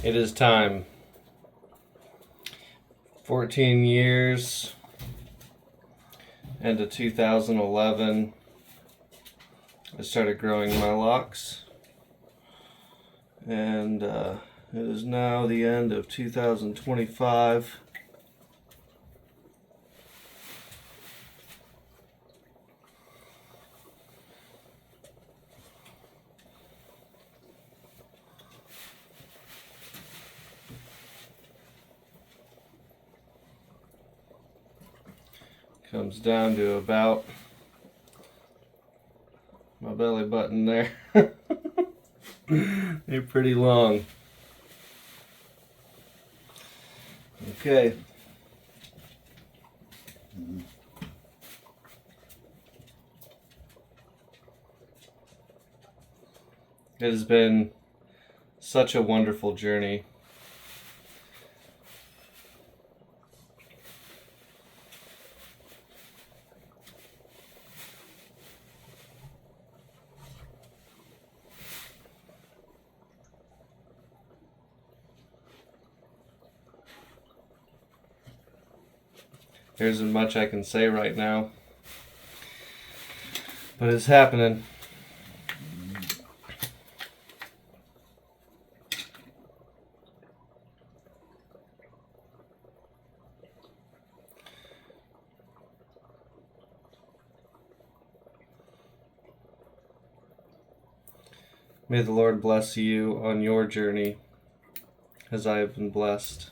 It is time. 14 years into 2011, I started growing my locks, and it is now the end of 2025. Comes down to about my belly button there. They're pretty long. Okay. It has been such a wonderful journey. There isn't much I can say right now, but it's happening. May the Lord bless you on your journey as I have been blessed.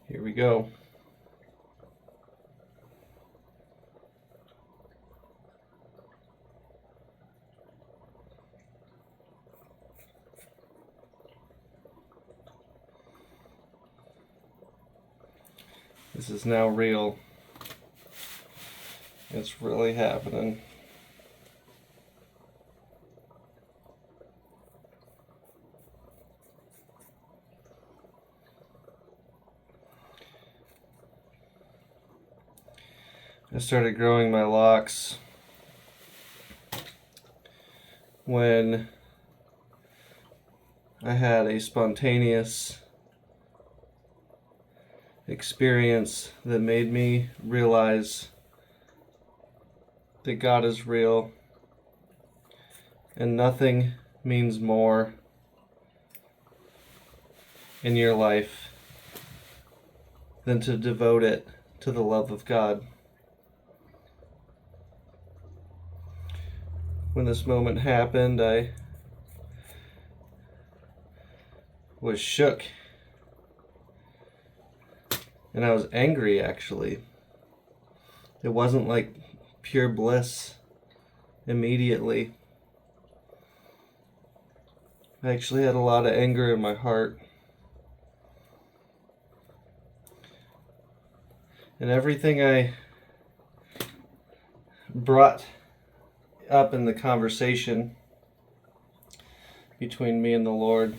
Here we go. This is now real. It's really happening. I started growing my locks when I had a spontaneous experience that made me realize that God is real and nothing means more in your life than to devote it to the love of God. When this moment happened, I was shook. And I was angry, actually. It wasn't like pure bliss immediately. I actually had a lot of anger in my heart. And everything I brought up in the conversation between me and the Lord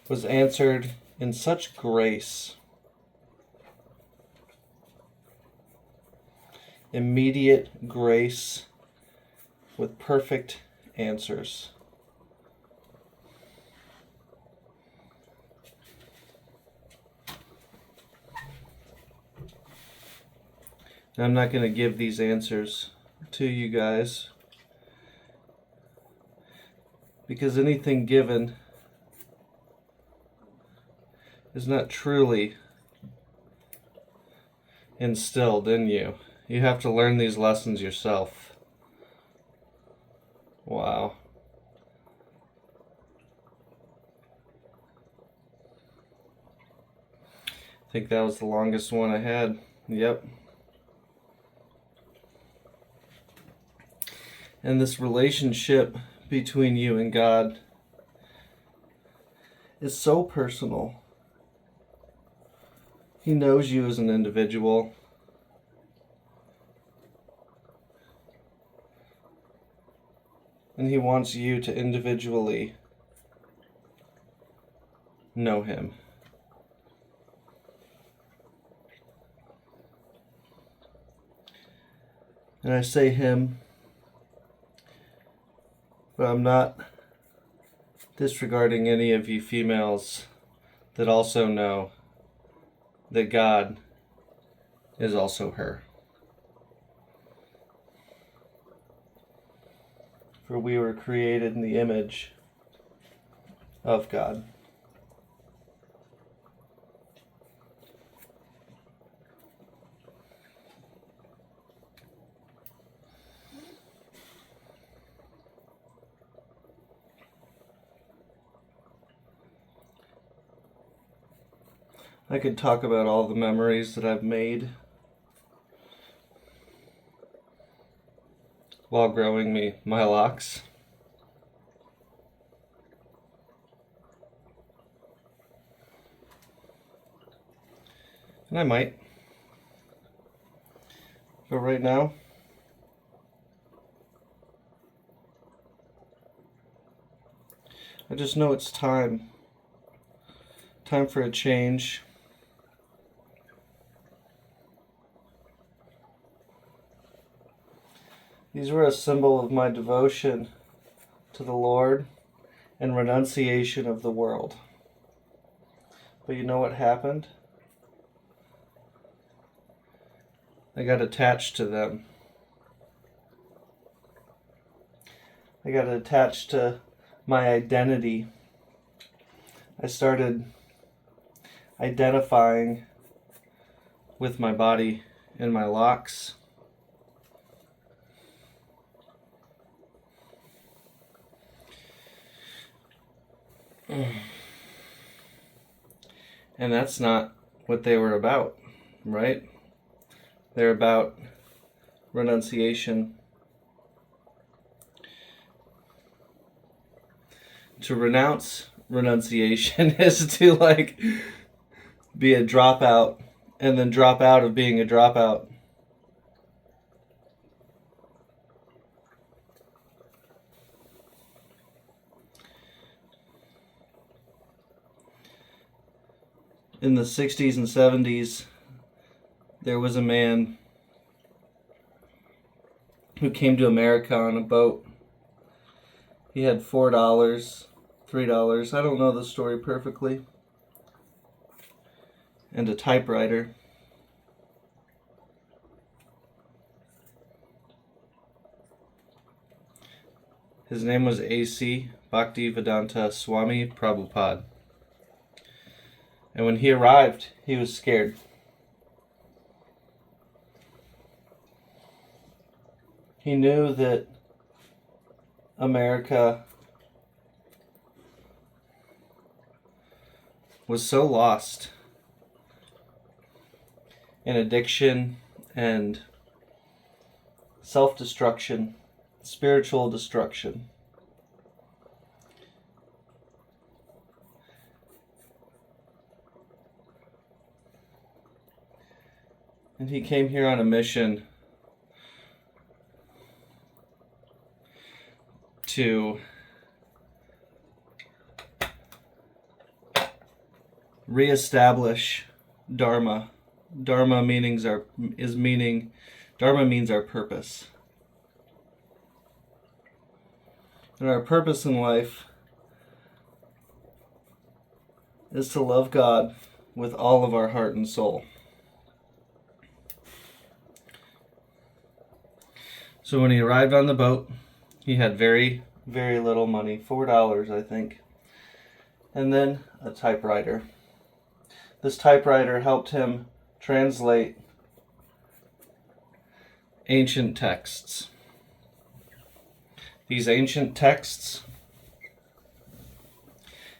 was answered in such grace. Immediate grace with perfect answers. Now, I'm not going to give these answers to you guys because anything given is not truly instilled in you. You have to learn these lessons yourself. Wow. I think that was the longest one I had. Yep. And this relationship between you and God is so personal. He knows you as an individual. And He wants you to individually know Him. And I say him, but I'm not disregarding any of you females that also know that God is also her. For we were created in the image of God. I could talk about all the memories that I've made while growing my locks. And I might. But right now, I just know it's time. Time for a change. These were a symbol of my devotion to the Lord and renunciation of the world. But you know what happened? I got attached to them. I got attached to my identity. I started identifying with my body and my locks. And that's not what they were about, right? They're about renunciation. To renounce renunciation is to be a dropout and then drop out of being a dropout. In the 60s and 70s, there was a man who came to America on a boat. He had $4, $3, I don't know the story perfectly, and a typewriter. His name was A.C. Bhaktivedanta Swami Prabhupada. And when he arrived, he was scared. He knew that America was so lost in addiction and self-destruction, spiritual destruction. And he came here on a mission to reestablish Dharma. Dharma means our purpose. And our purpose in life is to love God with all of our heart and soul. So when he arrived on the boat, he had very, very little money, $4, I think, and then a typewriter. This typewriter helped him translate ancient texts. These ancient texts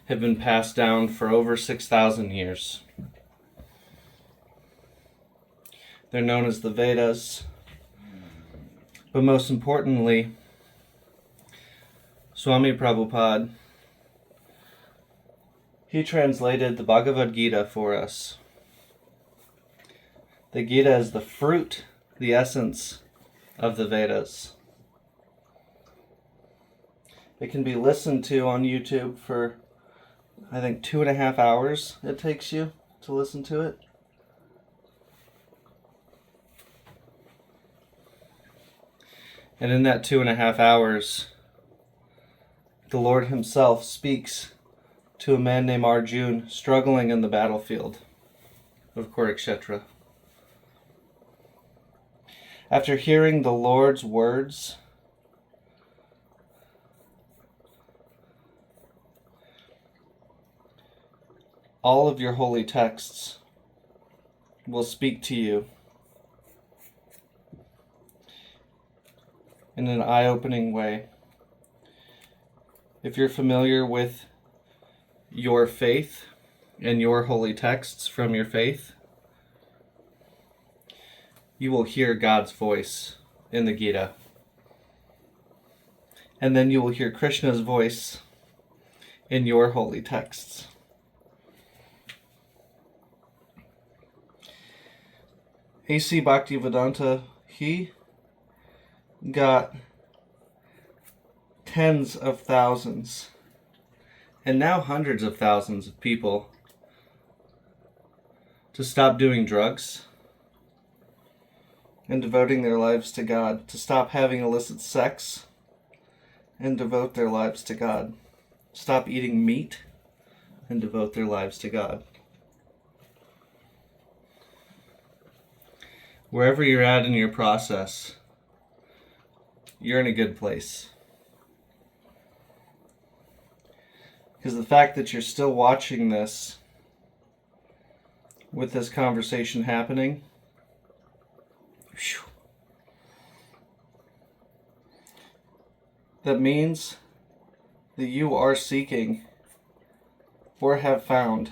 have been passed down for over 6,000 years. They're known as the Vedas. But most importantly, Swami Prabhupada, he translated the Bhagavad Gita for us. The Gita is the fruit, the essence of the Vedas. It can be listened to on YouTube for, I think, 2.5 hours it takes you to listen to it. And in that 2.5 hours, the Lord himself speaks to a man named Arjun struggling in the battlefield of Kurukshetra. After hearing the Lord's words, all of your holy texts will speak to you in an eye-opening way. If you're familiar with your faith and your holy texts from your faith, you will hear God's voice in the Gita. And then you will hear Krishna's voice in your holy texts. A.C. Bhaktivedanta, he got tens of thousands and now hundreds of thousands of people to stop doing drugs and devoting their lives to God, to stop having illicit sex and devote their lives to God, stop eating meat and devote their lives to God. Wherever you're at in your process, you're in a good place. Because the fact that you're still watching this, with this conversation happening, that means that you are seeking or have found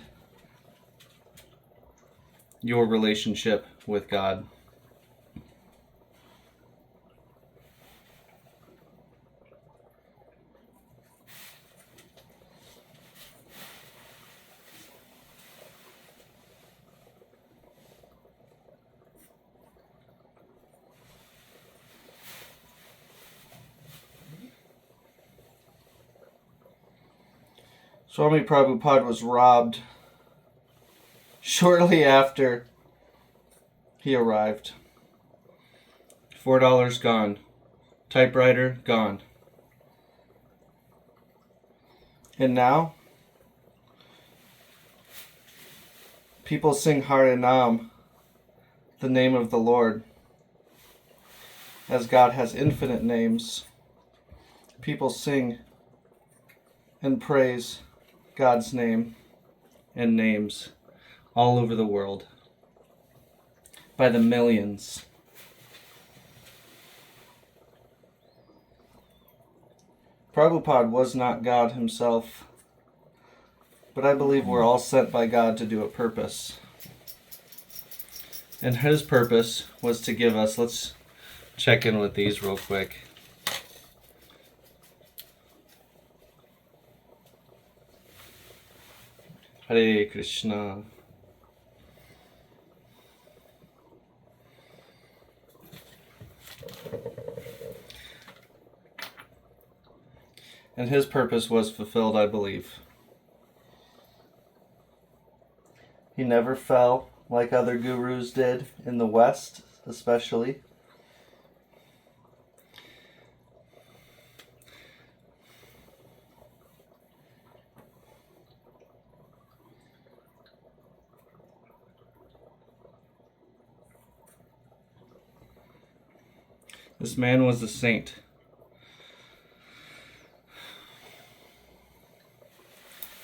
your relationship with God. Swami Prabhupada was robbed shortly after he arrived. $4 gone. Typewriter gone. And now, people sing Harinam, the name of the Lord. As God has infinite names, people sing and praise God's name and names all over the world by the millions. Prabhupada was not God himself, but I believe we're all sent by God to do a purpose. And his purpose was to give us, let's check in with these real quick. Hare Krishna. And his purpose was fulfilled, I believe. He never fell like other gurus did in the West, especially. This man was a saint.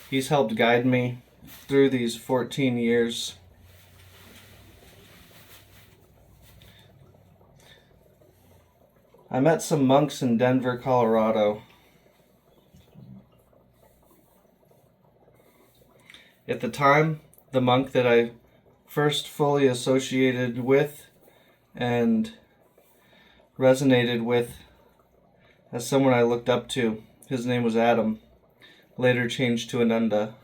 He's helped guide me through these 14 years. I met some monks in Denver, Colorado. At the time, the monk that I first fully associated with and resonated with as someone I looked up to, his name was Adam, later changed to Ananda.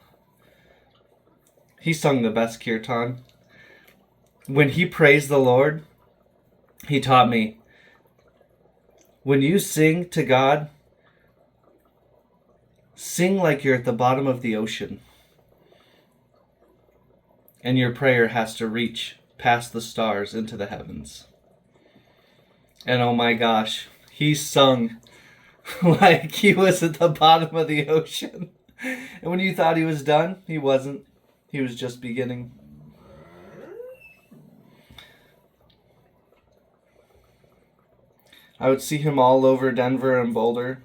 He sung the best kirtan. When he praised the Lord, he taught me, when you sing to God, sing like you're at the bottom of the ocean. And your prayer has to reach past the stars into the heavens. And oh my gosh, He sung like he was at the bottom of the ocean. And when you thought he was done, he wasn't. He was just beginning. I would see him all over Denver and Boulder.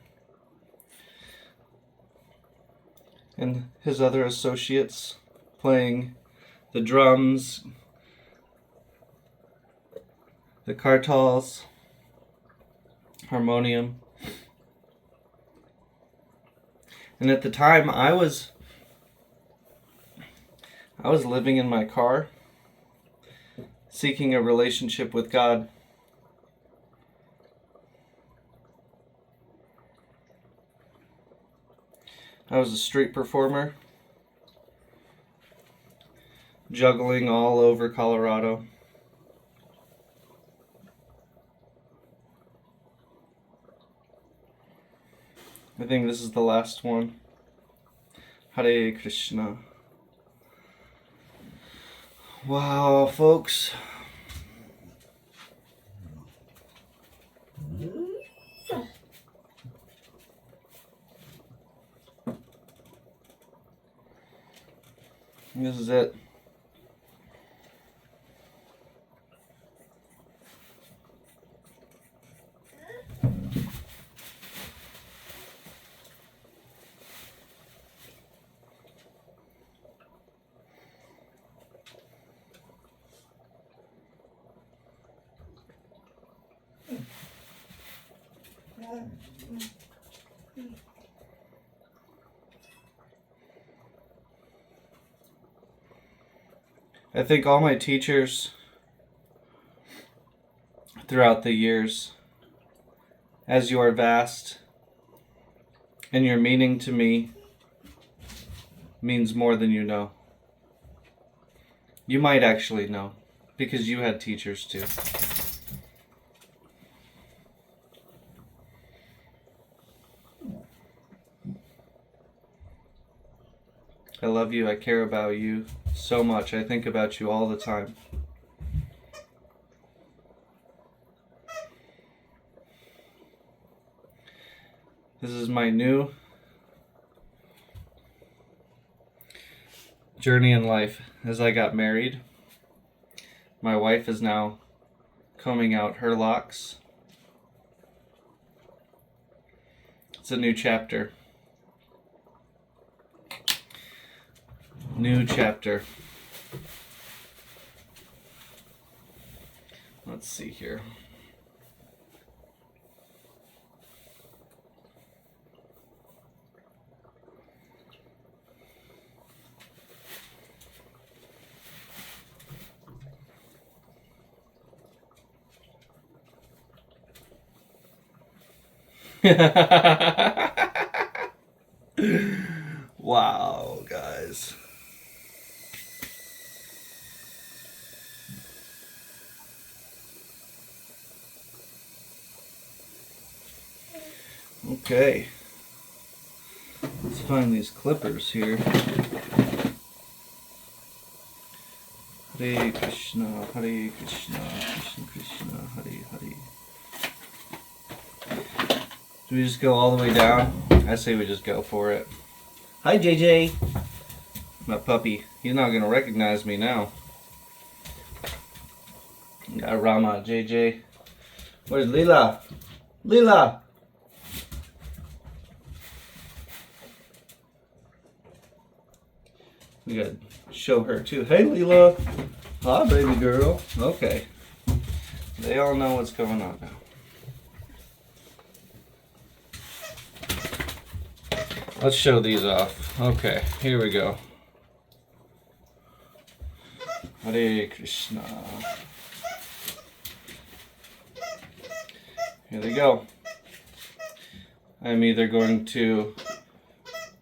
And his other associates playing the drums, the kartals, harmonium. And at the time, I was living in my car, seeking a relationship with God. I was a street performer, juggling all over Colorado. I think this is the last one. Hare Krishna. Wow, folks. This is it. I think all my teachers throughout the years, as you are vast and your meaning to me means more than you know. You might actually know, because you had teachers too. I love you. I care about you so much. I think about you all the time. This is my new journey in life. As I got married, my wife is now combing out her locks. It's a new chapter. New chapter. Let's see here. Wow, guys. Okay. Let's find these clippers here. Hare Krishna, Hare Krishna, Krishna Krishna, Hare Hare. Do we just go all the way down? I say we just go for it. Hi, JJ. My puppy. He's not going to recognize me now. Got Rama, JJ. Where's Leela? Leela! We got to show her too. Hey, Leela. Hi, baby girl. Okay. They all know what's going on now. Let's show these off. Okay, here we go. Hare Krishna. Here they go. I'm either going to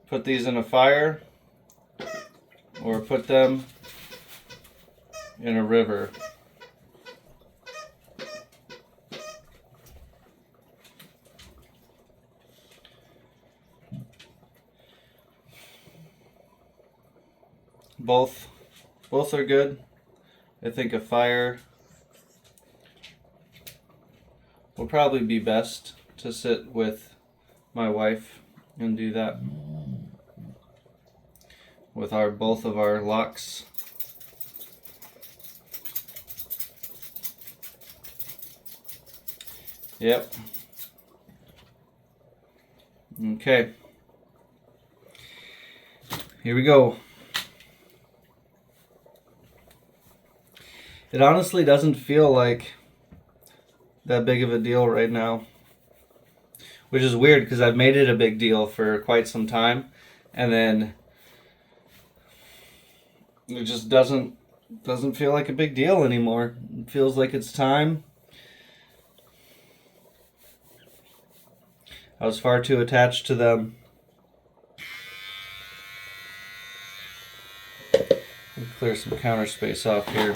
put these in a fire or put them in a river. Both are good. I think a fire will probably be best to sit with my wife and do that with both of our locs. Yep. Okay. Here we go. It honestly doesn't feel like that big of a deal right now, which is weird because I've made it a big deal for quite some time, and then it just doesn't feel like a big deal anymore. It feels like it's time. I was far too attached to them. We'll clear some counter space off here.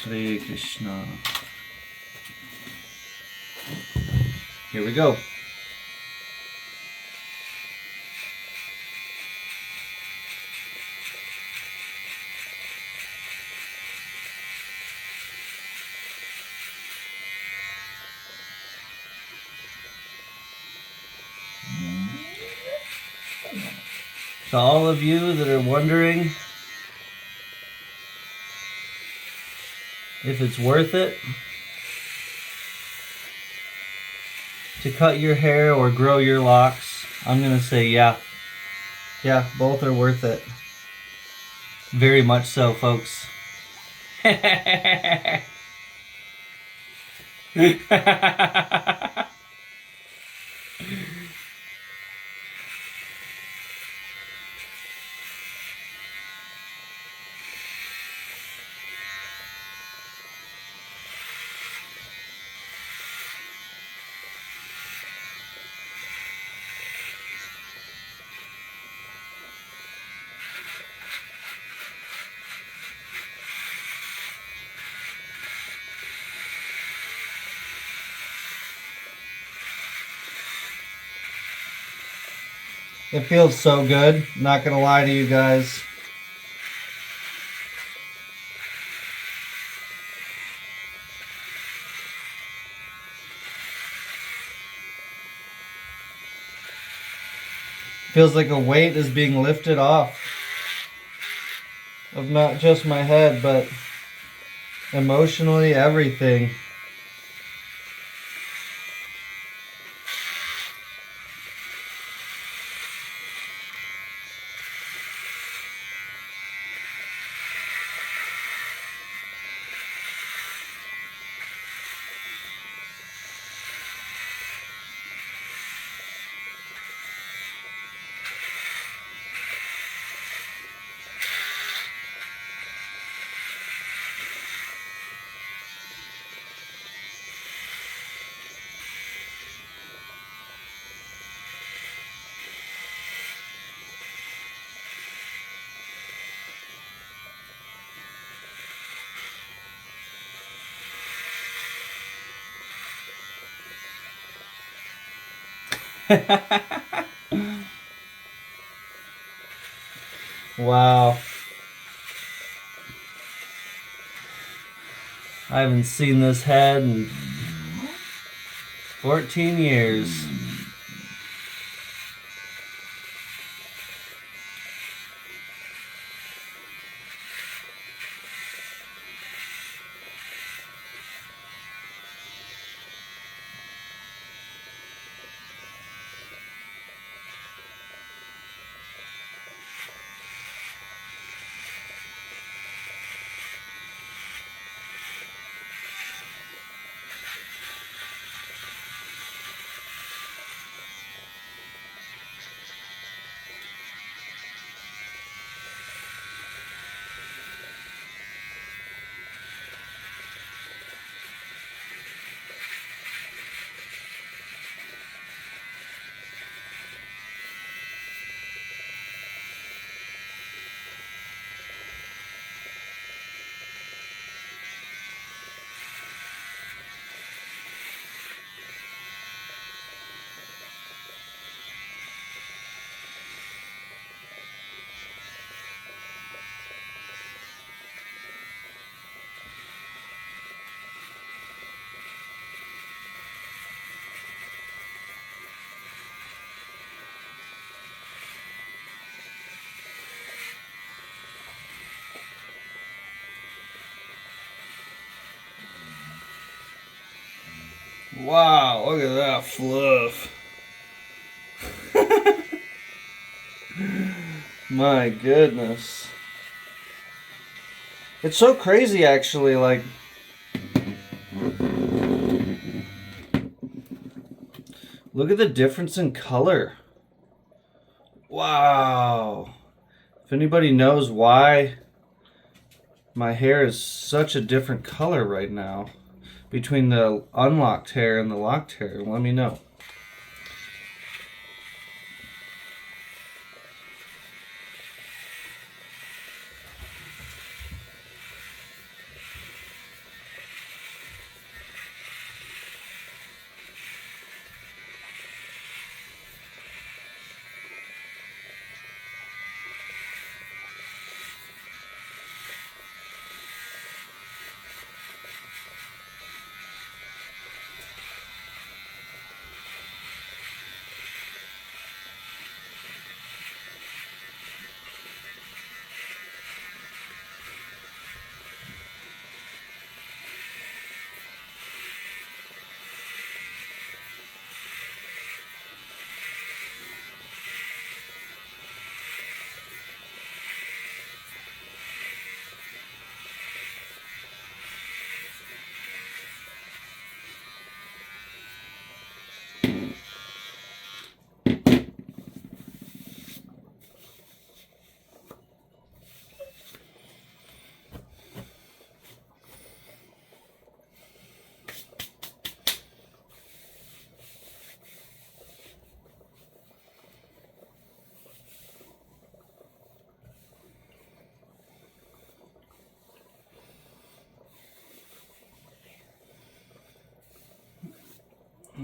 Hare Krishna. Here we go. To all of you that are wondering if it's worth it to cut your hair or grow your locks, I'm going to say yeah. Yeah, both are worth it. Very much so, folks. It feels so good, not gonna lie to you guys. Feels like a weight is being lifted off of not just my head, but emotionally everything. Wow. I haven't seen this head in 14 years. Wow, look at that fluff. My goodness. It's so crazy, actually, like, look at the difference in color. Wow. If anybody knows why my hair is such a different color right now between the unlocked hair and the locked hair, let me know.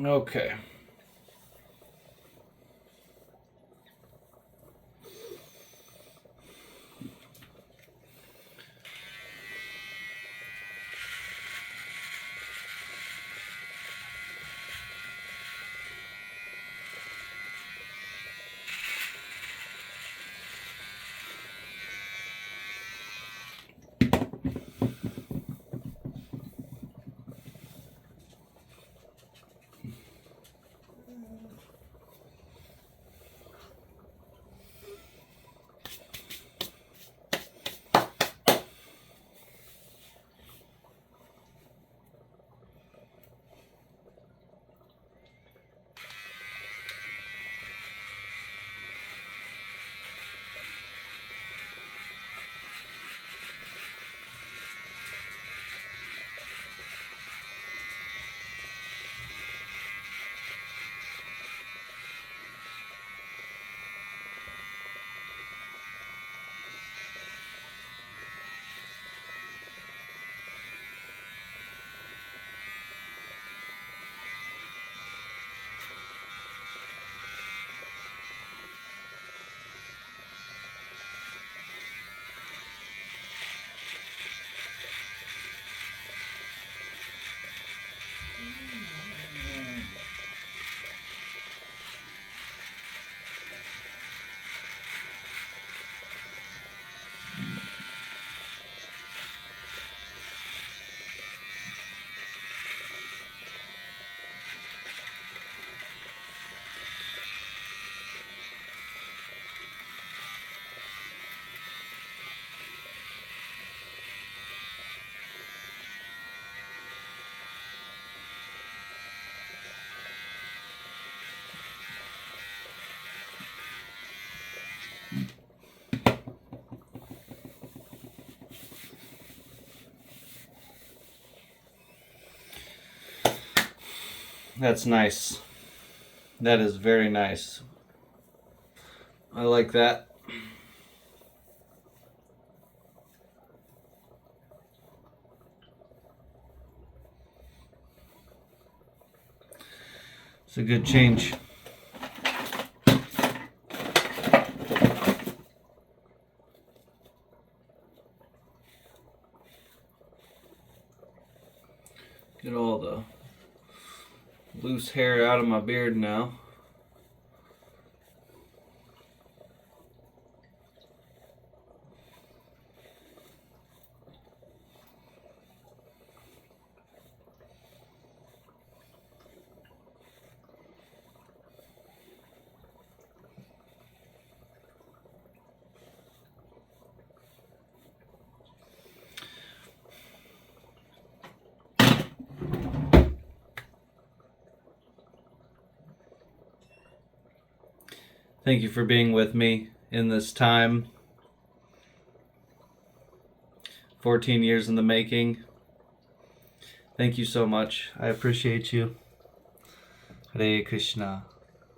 Okay. That's nice. That is very nice. I like that. It's a good change. Get all the loose hair out of my beard now. Thank you for being with me in this time. 14 years in the making. Thank you so much. I appreciate you. Hare Krishna.